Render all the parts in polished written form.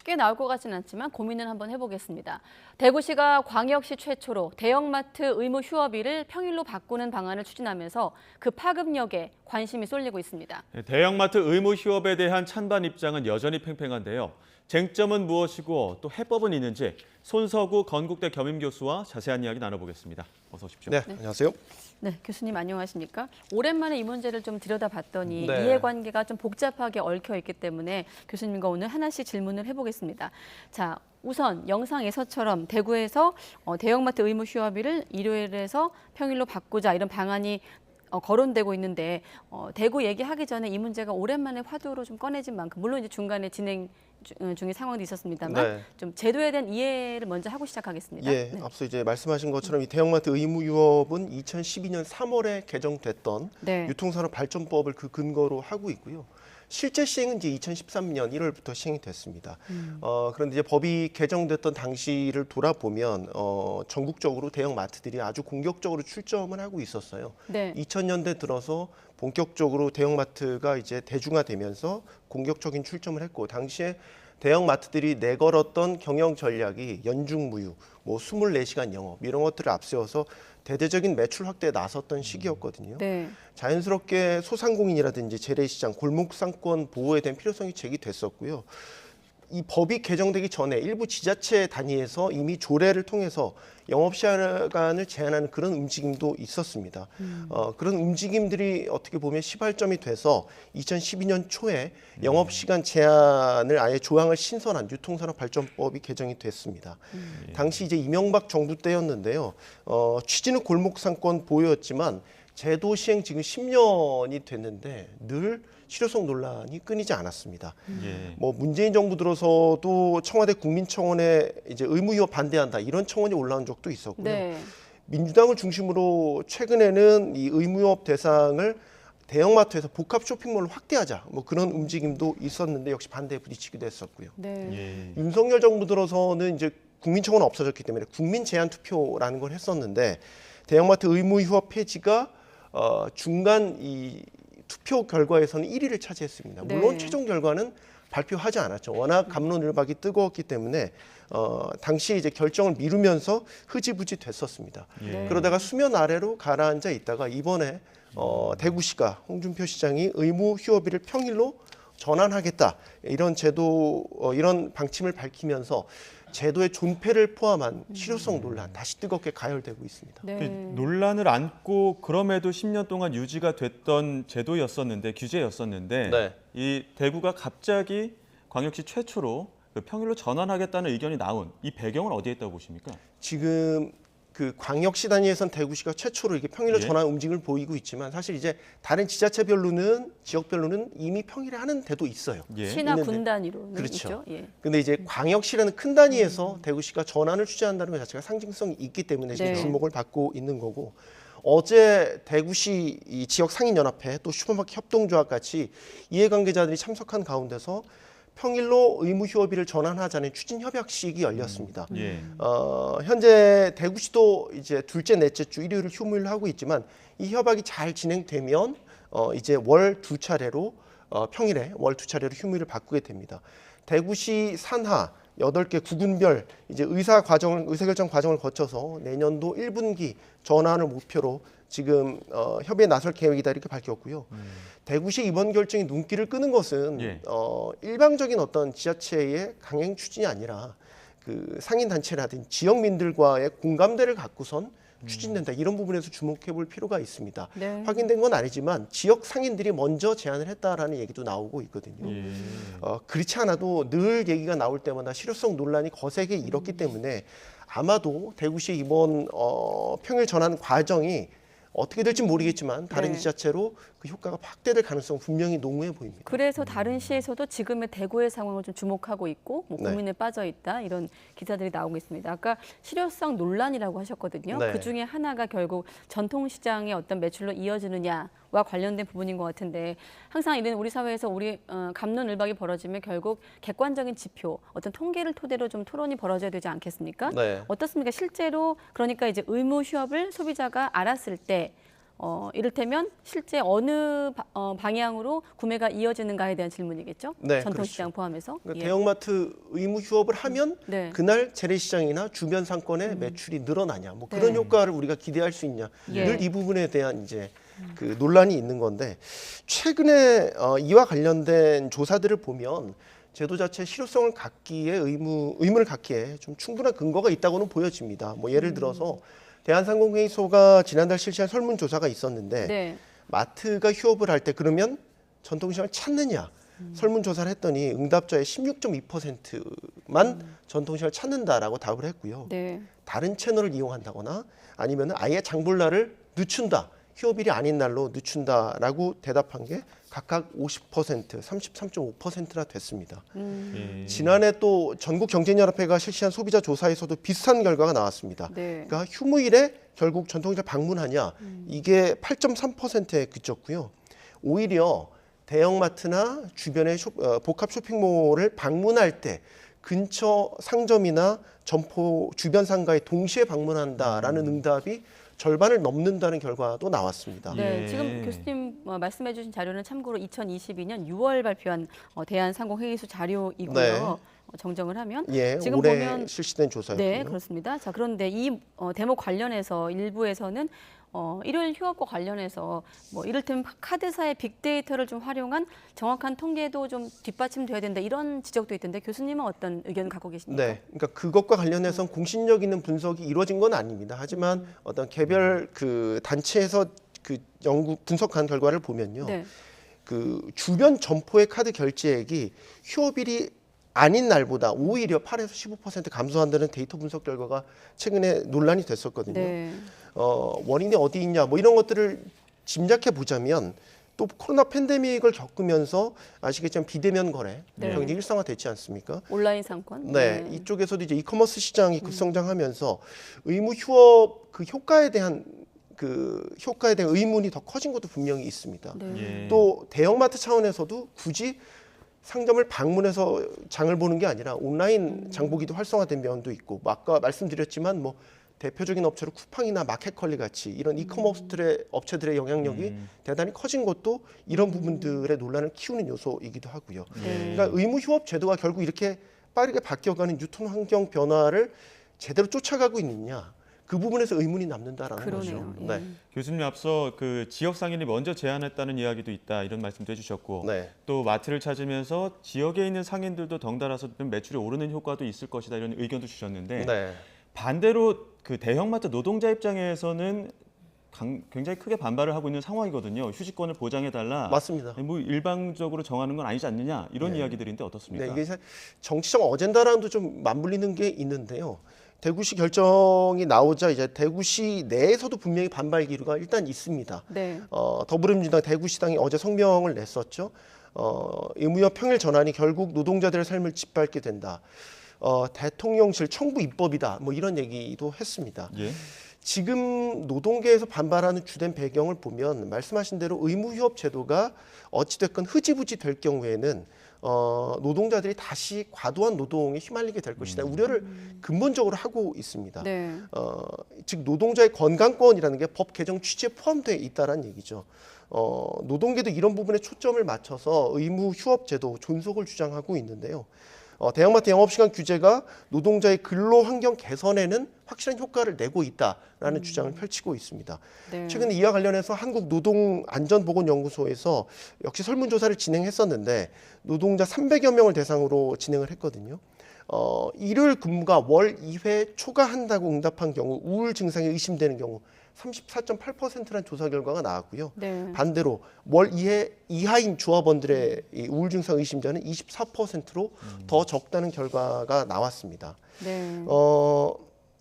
쉽게 나올 것 같지는 않지만 고민을 한번 해보겠습니다. 대구시가 광역시 최초로 대형마트 의무 휴업일을 평일로 바꾸는 방안을 추진하면서 그 파급력에 관심이 쏠리고 있습니다. 대형마트 의무 휴업에 대한 찬반 입장은 여전히 팽팽한데요. 쟁점은 무엇이고 또 해법은 있는지 손서구 건국대 겸임교수와 자세한 이야기 나눠보겠습니다. 어서 오십시오. 네, 안녕하세요. 네, 교수님 안녕하십니까? 오랜만에 이 문제를 좀 들여다봤더니 네. 이해관계가 좀 복잡하게 얽혀 있기 때문에 교수님과 오늘 하나씩 질문을 해보겠습니다. 자, 우선 영상에서처럼 대구에서 대형마트 의무 휴업일을 일요일에서 평일로 바꾸자 이런 방안이 거론되고 있는데 대구 얘기하기 전에 이 문제가 오랜만에 화두로 좀 꺼내진 만큼 물론 이제 중간에 진행 중에 상황도 있었습니다만 네. 좀 제도에 대한 이해를 먼저 하고 시작하겠습니다. 예, 네. 앞서 이제 말씀하신 것처럼 이 대형마트 의무 휴업은 2012년 3월에 개정됐던 네. 유통산업 발전법을 그 근거로 하고 있고요. 실제 시행은 이제 2013년 1월부터 시행이 됐습니다. 그런데 이제 법이 개정됐던 당시를 돌아보면 전국적으로 대형마트들이 아주 공격적으로 출점을 하고 있었어요. 네. 2000년대 들어서 본격적으로 대형마트가 이제 대중화되면서 공격적인 출점을 했고 당시에 대형마트들이 내걸었던 경영 전략이 연중무휴, 뭐 24시간 영업 이런 것들을 앞세워서 대대적인 매출 확대에 나섰던 시기였거든요. 네. 자연스럽게 소상공인이라든지 재래시장, 골목상권 보호에 대한 필요성이 제기됐었고요. 이 법이 개정되기 전에 일부 지자체 단위에서 이미 조례를 통해서 영업시간을 제한하는 그런 움직임도 있었습니다. 그런 움직임들이 어떻게 보면 시발점이 돼서 2012년 초에 영업시간 제한을 아예 조항을 신설한 유통산업발전법이 개정이 됐습니다. 당시 이제 이명박 정부 때였는데요. 취지는 골목상권 보호였지만 제도 시행 지금 10년이 됐는데 늘 실효성 논란이 끊이지 않았습니다. 뭐 문재인 정부 들어서도 청와대 국민청원에 이제 의무휴업 반대한다 이런 청원이 올라온 적도 있었고요. 네. 민주당을 중심으로 최근에는 이 의무휴업 대상을 대형마트에서 복합 쇼핑몰로 확대하자 뭐 그런 움직임도 있었는데 역시 반대에 부딪히기도 했었고요. 네. 윤석열 정부 들어서는 이제 국민청원은 없어졌기 때문에 국민 제한 투표라는 걸 했었는데 대형마트 의무 휴업 폐지가 중간 이 투표 결과에서는 1위를 차지했습니다. 물론 네. 최종 결과는 발표하지 않았죠. 워낙 갑론을박이 뜨거웠기 때문에 당시 이제 결정을 미루면서 흐지부지 됐었습니다. 네. 그러다가 수면 아래로 가라앉아 있다가 이번에 대구시가 홍준표 시장이 의무 휴업일을 평일로 전환하겠다 이런 제도 이런 방침을 밝히면서 제도의 존폐를 포함한 실효성 논란 다시 뜨겁게 가열되고 있습니다. 네. 논란을 안고 그럼에도 10년 동안 유지가 됐던 제도였었는데 규제였었는데 네. 이 대구가 갑자기 광역시 최초로 그 평일로 전환하겠다는 의견이 나온 이 배경은 어디에 있다고 보십니까? 지금 그 광역시 단위에선 대구시가 최초로 이렇게 평일로 예. 전환 움직임을 보이고 있지만 사실 이제 다른 지자체별로는 지역별로는 이미 평일에 하는 데도 있어요. 예. 시나 있는데. 군 단위로는 그렇죠. 있죠. 예. 근데 이제 광역시라는 큰 단위에서 대구시가 전환을 추진한다는 것 자체가 상징성이 있기 때문에 지금 네. 주목을 받고 있는 거고 어제 대구시 이 지역 상인연합회 또 슈퍼마켓 협동조합 같이 이해관계자들이 참석한 가운데서 평일로 의무휴업일을 전환하자는 추진 협약식이 열렸습니다. 예. 현재 대구시도 이제 둘째, 넷째 주 일요일을 휴무일로 하고 있지만 이 협약이 잘 진행되면 이제 월 두 차례로 평일에 월 두 차례로 휴무일을 바꾸게 됩니다. 대구시 산하 8개 구군별 이제 의사결정 과정을 거쳐서 내년도 1분기 전환을 목표로 지금 협의에 나설 계획이다 이렇게 밝혔고요. 대구시 이번 결정이 눈길을 끄는 것은 예. 일방적인 어떤 지자체의 강행 추진이 아니라 그 상인 단체라든지 지역민들과의 공감대를 갖고선 추진된다 이런 부분에서 주목해 볼 필요가 있습니다. 네. 확인된 건 아니지만 지역 상인들이 먼저 제안을 했다라는 얘기도 나오고 있거든요. 예. 그렇지 않아도 늘 얘기가 나올 때마다 실효성 논란이 거세게 일었기 때문에 아마도 대구시 이번 평일 전환 과정이 어떻게 될지 모르겠지만 다른 네. 지자체로 그 효과가 확대될 가능성은 분명히 농후해 보입니다. 그래서 다른 시에서도 지금의 대구의 상황을 좀 주목하고 있고 뭐 네. 고민에 빠져 있다 이런 기사들이 나오고 있습니다. 아까 실효성 논란이라고 하셨거든요. 네. 그 중에 하나가 결국 전통시장의 어떤 매출로 이어지느냐와 관련된 부분인 것 같은데 항상 이런 우리 사회에서 우리 갑론을박이 벌어지면 결국 객관적인 지표, 어떤 통계를 토대로 좀 토론이 벌어져야 되지 않겠습니까? 네. 어떻습니까? 실제로 그러니까 이제 의무 휴업을 소비자가 알았을 때 이를테면 실제 어느 방향으로 구매가 이어지는가에 대한 질문이겠죠. 네, 전통시장 포함해서. 그러니까 예. 대형마트 의무 휴업을 하면 네. 그날 재래시장이나 주변 상권의 매출이 늘어나냐, 뭐 그런 네. 효과를 우리가 기대할 수 있냐, 예. 늘 이 부분에 대한 이제 그 논란이 있는 건데 최근에 이와 관련된 조사들을 보면 제도 자체 실효성을 갖기에 의무를 갖기에 좀 충분한 근거가 있다고는 보여집니다. 뭐 예를 들어서 대한상공회의소가 지난달 실시한 설문조사가 있었는데 네. 마트가 휴업을 할 때 그러면 전통시장을 찾느냐 설문조사를 했더니 응답자의 16.2%만 전통시장을 찾는다라고 답을 했고요. 네. 다른 채널을 이용한다거나 아니면 아예 장볼날을 늦춘다. 휴업일이 아닌 날로 늦춘다라고 대답한 게 각각 50%, 33.5%나 됐습니다. 예. 지난해 또 전국경제연합회가 실시한 소비자 조사에서도 비슷한 결과가 나왔습니다. 네. 그러니까 휴무일에 결국 전통시장 방문하냐 이게 8.3%에 그쳤고요. 오히려 대형마트나 주변의 복합 쇼핑몰을 방문할 때 근처 상점이나 점포 주변 상가에 동시에 방문한다라는 응답이 절반을 넘는다는 결과도 나왔습니다. 네, 예. 지금 교수님 말씀해주신 자료는 참고로 2022년 6월 발표한 대한상공회의소 자료이고요. 네. 정정을 하면 예, 지금 올해 보면 실시된 조사였고요. 네, 그렇습니다. 자, 그런데 이 대목 관련해서 일부에서는 일요일 휴업과 관련해서 뭐 이를테면 카드사의 빅데이터를 좀 활용한 정확한 통계도 좀 뒷받침돼야 된다 이런 지적도 있던데 교수님은 어떤 의견을 갖고 계십니까? 네, 그러니까 그것과 관련해서 공신력 있는 분석이 이루어진 건 아닙니다. 하지만 어떤 개별 그 단체에서 그 연구 분석한 결과를 보면요, 네. 그 주변 점포의 카드 결제액이 휴업일이 아닌 날보다 오히려 8에서 15% 감소한다는 데이터 분석 결과가 최근에 논란이 됐었거든요. 네. 원인이 어디 있냐 뭐 이런 것들을 짐작해 보자면 또 코로나 팬데믹을 겪으면서 아시겠지만 비대면 거래 네. 굉장히 일상화됐지 않습니까? 온라인 상권. 네, 이쪽에서도 이제 이커머스 시장이 급성장하면서 의무 휴업 그 효과에 대한 의문이 더 커진 것도 분명히 있습니다. 네. 예. 또 대형마트 차원에서도 굳이 상점을 방문해서 장을 보는 게 아니라 온라인 장보기도 활성화된 면도 있고 아까 말씀드렸지만 뭐 대표적인 업체로 쿠팡이나 마켓컬리 같이 이런 이커머스들의 업체들의 영향력이 대단히 커진 것도 이런 부분들의 논란을 키우는 요소이기도 하고요. 네. 그러니까 의무 휴업 제도가 결국 이렇게 빠르게 바뀌어가는 유통 환경 변화를 제대로 쫓아가고 있느냐 그 부분에서 의문이 남는다라는 그러네요. 거죠. 예. 네. 교수님 앞서 그 지역 상인이 먼저 제안했다는 이야기도 있다 이런 말씀도 해주셨고 네. 또 마트를 찾으면서 지역에 있는 상인들도 덩달아서 좀 매출이 오르는 효과도 있을 것이다 이런 의견도 주셨는데 네. 반대로 그 대형마트 노동자 입장에서는 굉장히 크게 반발을 하고 있는 상황이거든요. 휴직권을 보장해달라. 맞습니다. 뭐 일방적으로 정하는 건 아니지 않느냐 이런 이야기들인데 어떻습니까? 네, 이게 정치적 어젠다랑도 좀 맞물리는 게 있는데요. 대구시 결정이 나오자 이제 대구시 내에서도 분명히 반발 기류가 일단 있습니다. 네. 더불어민주당 대구시당이 어제 성명을 냈었죠. 의무협 평일 전환이 결국 노동자들의 삶을 짓밟게 된다. 대통령실 청부 입법이다. 뭐 이런 얘기도 했습니다. 예. 지금 노동계에서 반발하는 주된 배경을 보면 말씀하신 대로 의무휴업 제도가 어찌됐건 흐지부지 될 경우에는 노동자들이 다시 과도한 노동에 휘말리게 될 것이다 우려를 근본적으로 하고 있습니다. 네. 즉 노동자의 건강권이라는 게 법 개정 취지에 포함되어 있다는 얘기죠. 노동계도 이런 부분에 초점을 맞춰서 의무 휴업 제도 존속을 주장하고 있는데요. 대형마트 영업시간 규제가 노동자의 근로 환경 개선에는 확실한 효과를 내고 있다라는 주장을 펼치고 있습니다. 네. 최근에 이와 관련해서 한국노동안전보건연구소에서 역시 설문조사를 진행했었는데 노동자 300여 명을 대상으로 진행을 했거든요. 일요일 근무가 월 2회 초과한다고 응답한 경우 우울 증상이 의심되는 경우 34.8%라는 조사 결과가 나왔고요. 네. 반대로 월 2회 이하인 조합원들의 이 우울 증상 의심자는 24%로 더 적다는 결과가 나왔습니다. 네.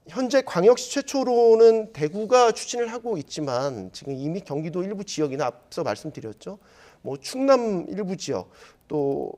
현재 광역시 최초로는 대구가 추진을 하고 있지만 지금 이미 경기도 일부 지역이나 앞서 말씀드렸죠. 뭐 충남 일부 지역 또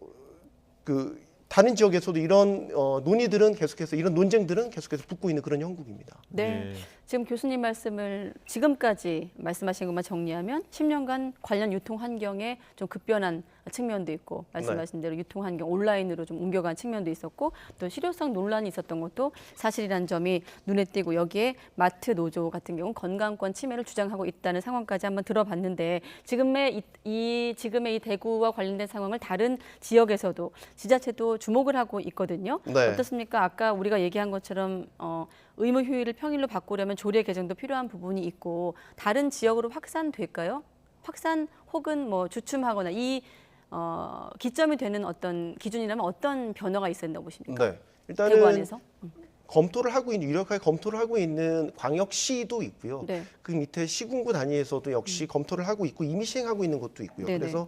그 다른 지역에서도 이런 논의들은 계속해서 이런 논쟁들은 계속해서 붙고 있는 그런 형국입니다. 네. 예. 지금 교수님 말씀을 지금까지 말씀하신 것만 정리하면 10년간 관련 유통 환경에 좀 급변한 측면도 있고 말씀하신 대로 유통 환경 온라인으로 좀 옮겨간 측면도 있었고 또 실효성 논란이 있었던 것도 사실이라는 점이 눈에 띄고 여기에 마트 노조 같은 경우 건강권 침해를 주장하고 있다는 상황까지 한번 들어봤는데 지금의 이 대구와 관련된 상황을 다른 지역에서도 지자체도 주목을 하고 있거든요. 네. 어떻습니까? 아까 우리가 얘기한 것처럼 의무 휴일을 평일로 바꾸려면 조례 개정도 필요한 부분이 있고 다른 지역으로 확산될까요? 확산 혹은 뭐 주춤하거나 이 기점이 되는 어떤 기준이라면 어떤 변화가 있어야 된다고 보십니까? 네. 대구 일단은 안에서? 검토를 하고 있는 유력하게 검토를 하고 있는 광역시도 있고요. 네. 그 밑에 시군구 단위에서도 역시 검토를 하고 있고 이미 시행하고 있는 곳도 있고요. 네네. 그래서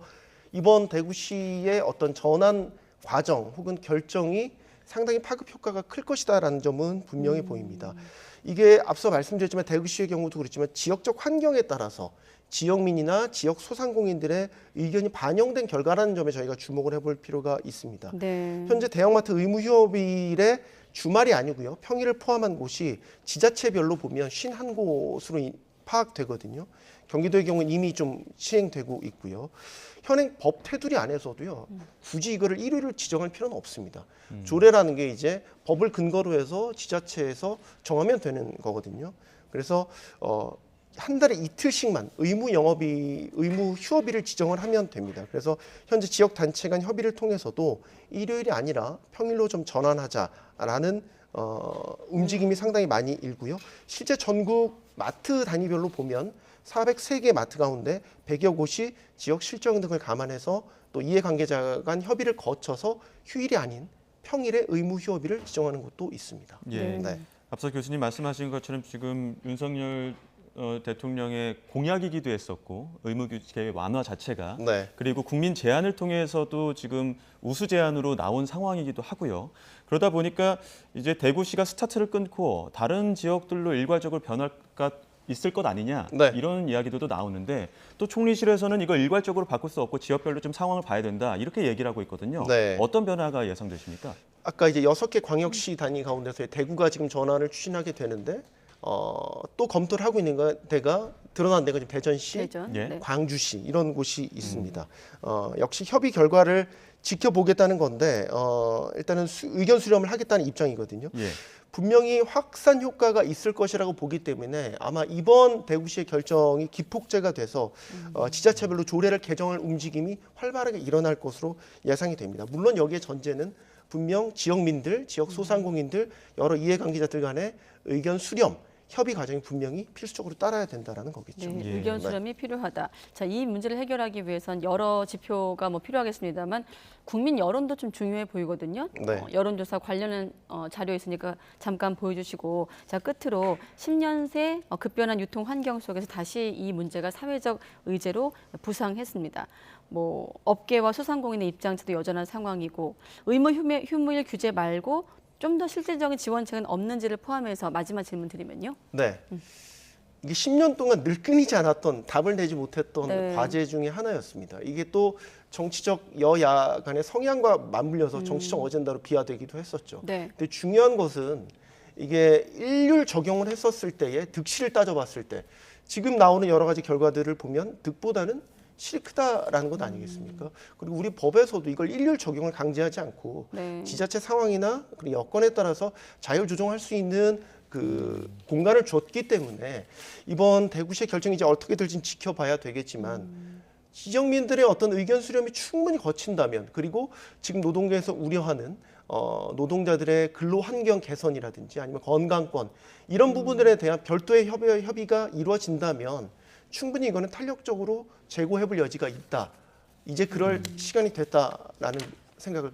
이번 대구시의 어떤 전환 과정 혹은 결정이 상당히 파급 효과가 클 것이다라는 점은 분명히 보입니다. 이게 앞서 말씀드렸지만 대구시의 경우도 그렇지만 지역적 환경에 따라서 지역민이나 지역 소상공인들의 의견이 반영된 결과라는 점에 저희가 주목을 해볼 필요가 있습니다. 네. 현재 대형마트 의무 휴업일에 주말이 아니고요. 평일을 포함한 곳이 지자체별로 보면 51곳으로 파악되거든요. 경기도의 경우는 이미 좀 시행되고 있고요. 현행 법 테두리 안에서도요. 굳이 이거를 일요일을 지정할 필요는 없습니다. 조례라는 게 이제 법을 근거로 해서 지자체에서 정하면 되는 거거든요. 그래서 한 달에 이틀씩만 의무 휴업일을 지정을 하면 됩니다. 그래서 현재 지역 단체 간 협의를 통해서도 일요일이 아니라 평일로 좀 전환하자라는 움직임이 상당히 많이 일고요. 실제 전국 마트 단위별로 보면 403개 마트 가운데 100여 곳이 지역 실정 등을 감안해서 또 이해관계자 간 협의를 거쳐서 휴일이 아닌 평일에 의무 휴업일을 지정하는 곳도 있습니다. 예. 네. 앞서 교수님 말씀하신 것처럼 지금 윤석열 대통령의 공약이기도 했었고 의무규제 완화 자체가 네. 그리고 국민 제안을 통해서도 지금 우수 제안으로 나온 상황이기도 하고요. 그러다 보니까 이제 대구시가 스타트를 끊고 다른 지역들로 일괄적으로 변화가 있을 것 아니냐 네. 이런 이야기도 나오는데 또 총리실에서는 이걸 일괄적으로 바꿀 수 없고 지역별로 좀 상황을 봐야 된다 이렇게 얘기를 하고 있거든요. 네. 어떤 변화가 예상되십니까? 아까 이제 6개 광역시 단위 가운데서 대구가 지금 전환을 추진하게 되는데 또 검토를 하고 있는 데가 드러난 데가 지금 대전시, 대전. 예. 네. 광주시 이런 곳이 있습니다. 역시 협의 결과를 지켜보겠다는 건데 일단은 의견 수렴을 하겠다는 입장이거든요. 예. 분명히 확산 효과가 있을 것이라고 보기 때문에 아마 이번 대구시의 결정이 기폭제가 돼서 지자체별로 조례를 개정할 움직임이 활발하게 일어날 것으로 예상이 됩니다. 물론 여기에 전제는 분명 지역민들, 지역 소상공인들, 여러 이해관계자들 간의 의견 수렴, 협의 과정이 분명히 필수적으로 따라야 된다라는 거겠죠. 네, 예. 의견 수렴이 필요하다. 자, 이 문제를 해결하기 위해선 여러 지표가 뭐 필요하겠습니다만 국민 여론도 좀 중요해 보이거든요. 네. 여론조사 관련한 자료 있으니까 잠깐 보여주시고 자 끝으로 10년 새 급변한 유통 환경 속에서 다시 이 문제가 사회적 의제로 부상했습니다. 뭐 업계와 소상공인의 입장에서도 여전한 상황이고 의무 휴무일 규제 말고 좀 더 실질적인 지원책은 없는지를 포함해서 마지막 질문 드리면요. 네. 이게 10년 동안 늘 끊이지 않았던 답을 내지 못했던 네. 과제 중에 하나였습니다. 이게 또 정치적 여야 간의 성향과 맞물려서 정치적 어젠다로 비화되기도 했었죠. 네. 근데 중요한 것은 이게 일률 적용을 했었을 때의 득실을 따져봤을 때 지금 나오는 여러 가지 결과들을 보면 득보다는 실이 크다라는 것 아니겠습니까? 그리고 우리 법에서도 이걸 일률 적용을 강제하지 않고 네. 지자체 상황이나 그리고 여건에 따라서 자율 조정할 수 있는 그 공간을 줬기 때문에 이번 대구시의 결정이 이제 어떻게 될지는 지켜봐야 되겠지만 지역민들의 어떤 의견 수렴이 충분히 거친다면 그리고 지금 노동계에서 우려하는 노동자들의 근로 환경 개선이라든지 아니면 건강권 이런 부분들에 대한 별도의 협의가 이루어진다면 충분히 이거는 탄력적으로 재고해볼 여지가 있다. 이제 그럴 시간이 됐다라는 생각을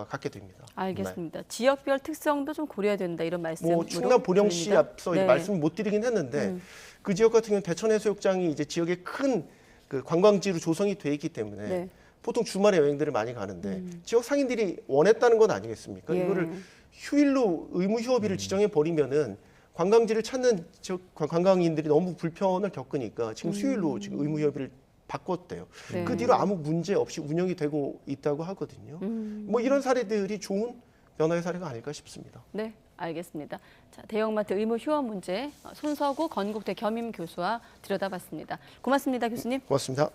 갖게 됩니다. 알겠습니다. 지역별 특성도 좀 고려해야 된다 이런 말씀으로 뭐 충남 보령시 들립니다. 앞서 이제 말씀 못 드리긴 했는데 그 지역 같은 경우는 대천해수욕장이 이제 지역의 큰 그 관광지로 조성이 돼 있기 때문에 네. 보통 주말에 여행들을 많이 가는데 지역 상인들이 원했다는 건 아니겠습니까? 예. 이거를 휴일로 의무 휴업일을 지정해 버리면은 관광지를 찾는 지역 관광인들이 너무 불편을 겪으니까 지금 수요일로 지금 의무 휴업일을 바꿨대요. 네. 그 뒤로 아무 문제 없이 운영이 되고 있다고 하거든요. 뭐 이런 사례들이 좋은 변화의 사례가 아닐까 싶습니다. 네, 알겠습니다. 자, 대형마트 의무 휴업 문제 손서구 건국대 겸임 교수와 들여다봤습니다. 고맙습니다, 교수님. 고맙습니다.